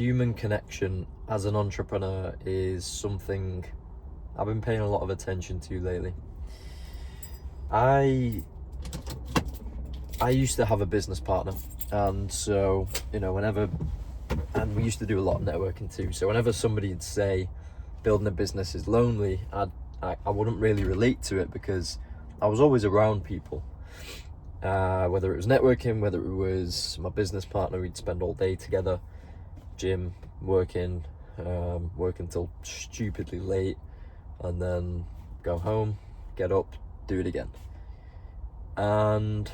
human connection as an entrepreneur is something I've been paying a lot of attention to lately. I used to have a business partner, and so, and we used to do a lot of networking too. So whenever somebody'd say building a business is lonely, I wouldn't really relate to it because I was always around people. Whether it was networking, whether it was my business partner, we'd spend all day together, gym, working till stupidly late, and then go home, get up, do it again. And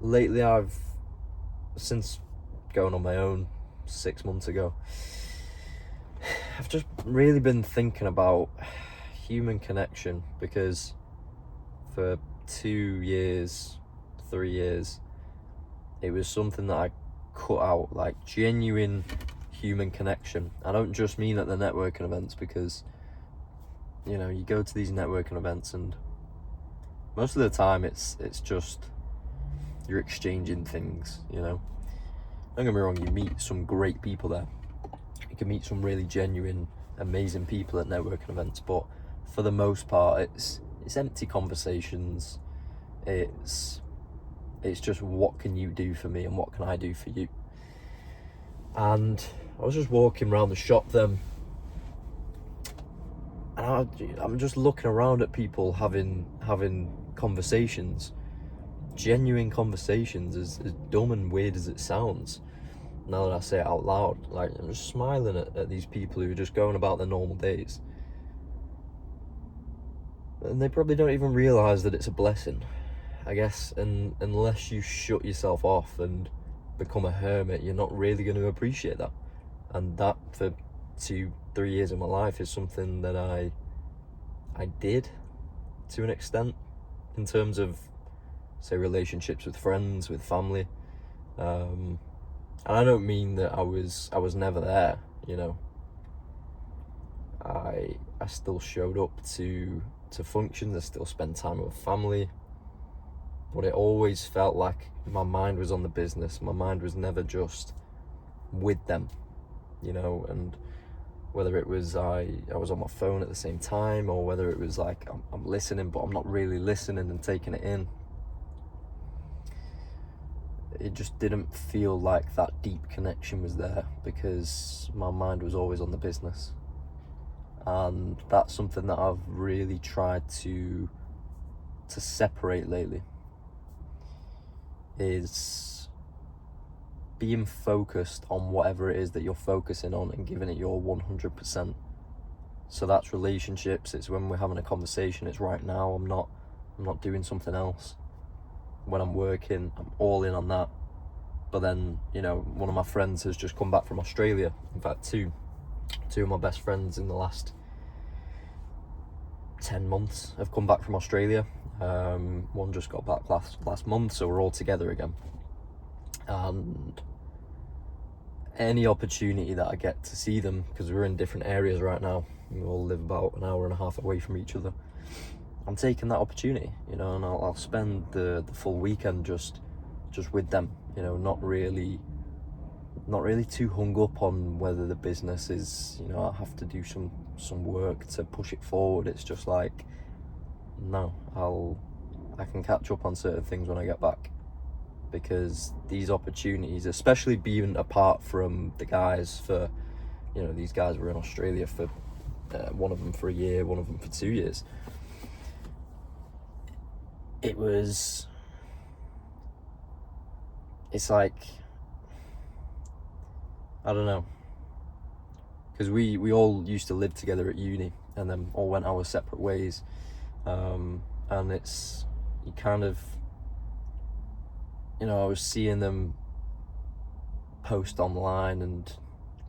lately since going on my own 6 months ago, I've just really been thinking about human connection, because for 2 years, 3 years, it was something that I cut out, like genuine human connection. I don't just mean at the networking events, because you go to these networking events and most of the time it's just you're exchanging things. Don't get me wrong, you meet some great people there, you can meet some really genuine, amazing people at networking events, but for the most part it's empty conversations. It's just, what can you do for me and what can I do for you? And I was just walking around the shop then, and I'm just looking around at people having conversations, genuine conversations, as dumb and weird as it sounds. Now that I say it out loud, like, I'm just smiling at these people who are just going about their normal days, and they probably don't even realise that it's a blessing, I guess. And unless you shut yourself off and become a hermit, you're not really going to appreciate that. And that, for 2-3 years of my life, is something that I did to an extent, in terms of, say, relationships with friends, with family. And I don't mean that I was never there. I still showed up to functions, I still spent time with family, but it always felt like my mind was on the business. My mind was never just with them, and whether it was I was on my phone at the same time, or whether it was like I'm listening but I'm not really listening and taking it in, it just didn't feel like that deep connection was there, because my mind was always on the business. And that's something that I've really tried to separate lately, is being focused on whatever it is that you're focusing on and giving it your 100%. So that's relationships, it's when we're having a conversation, it's right now, I'm not doing something else. When I'm working, I'm all in on that. But then, one of my friends has just come back from Australia. In fact, two of my best friends in the last 10 months have come back from Australia. One just got back last month, so we're all together again. And any opportunity that I get to see them, because we're in different areas right now, we all live about an hour and a half away from each other, I'm taking that opportunity, and I'll spend the full weekend just with them, not really too hung up on whether the business is, I have to do some work to push it forward. It's just like, no, I can catch up on certain things when I get back, because these opportunities, especially being apart from the guys for, these guys were in Australia for one of them for a year, one of them for 2 years. It's like, I don't know, because we all used to live together at uni and then all went our separate ways, and you kind of, I was seeing them post online and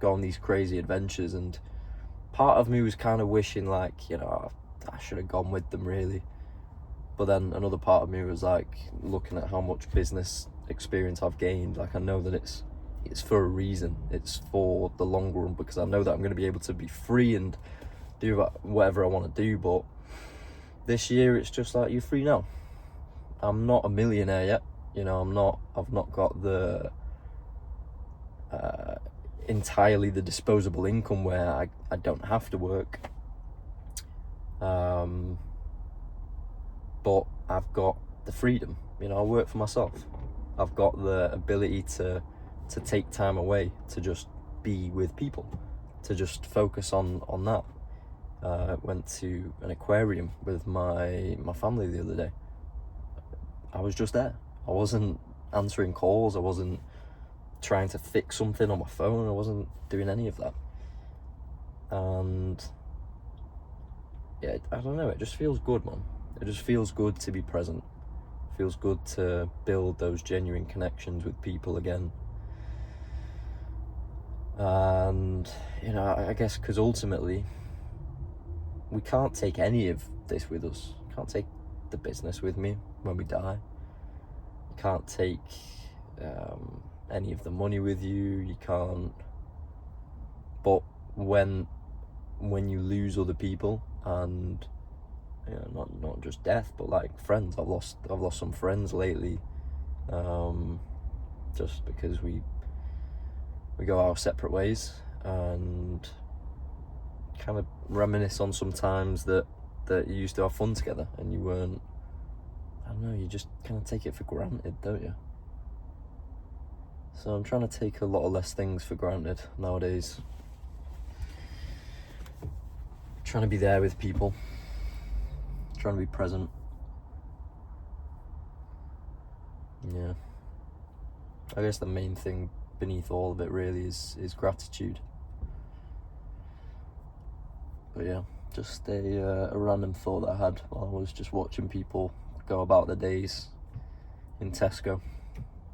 go on these crazy adventures, and part of me was kind of wishing, like, I should have gone with them, really. But then another part of me was like, looking at how much business experience I've gained, like, I know that it's for a reason, it's for the long run, because I know that I'm going to be able to be free and do whatever I want to do. But this year it's just like, you're free now. I'm not a millionaire yet, I've not got the entirely the disposable income where I don't have to work. But I've got the freedom, you know, I work for myself. I've got the ability to take time away, to just be with people, to just focus on that. Went to an aquarium with my family the other day. I was just there. I wasn't answering calls. I wasn't trying to fix something on my phone. I wasn't doing any of that. And yeah, I don't know, it just feels good, man. It just feels good to be present. It feels good to build those genuine connections with people again. And, you know, I guess because ultimately we can't take any of this with us. Can't take the business with me when we die. You can't take any of the money with you. You can't. But when you lose other people, and you know, not just death, but like friends. I've lost some friends lately, just because we go our separate ways, and kind of reminisce on some times that you used to have fun together, and you weren't. I don't know. You just kind of take it for granted, don't you? So I'm trying to take a lot of less things for granted nowadays. Trying to be there with people. Trying to be present. Yeah. I guess the main thing beneath all of it really is gratitude. But yeah, just a random thought that I had while I was just watching people go about their days in Tesco.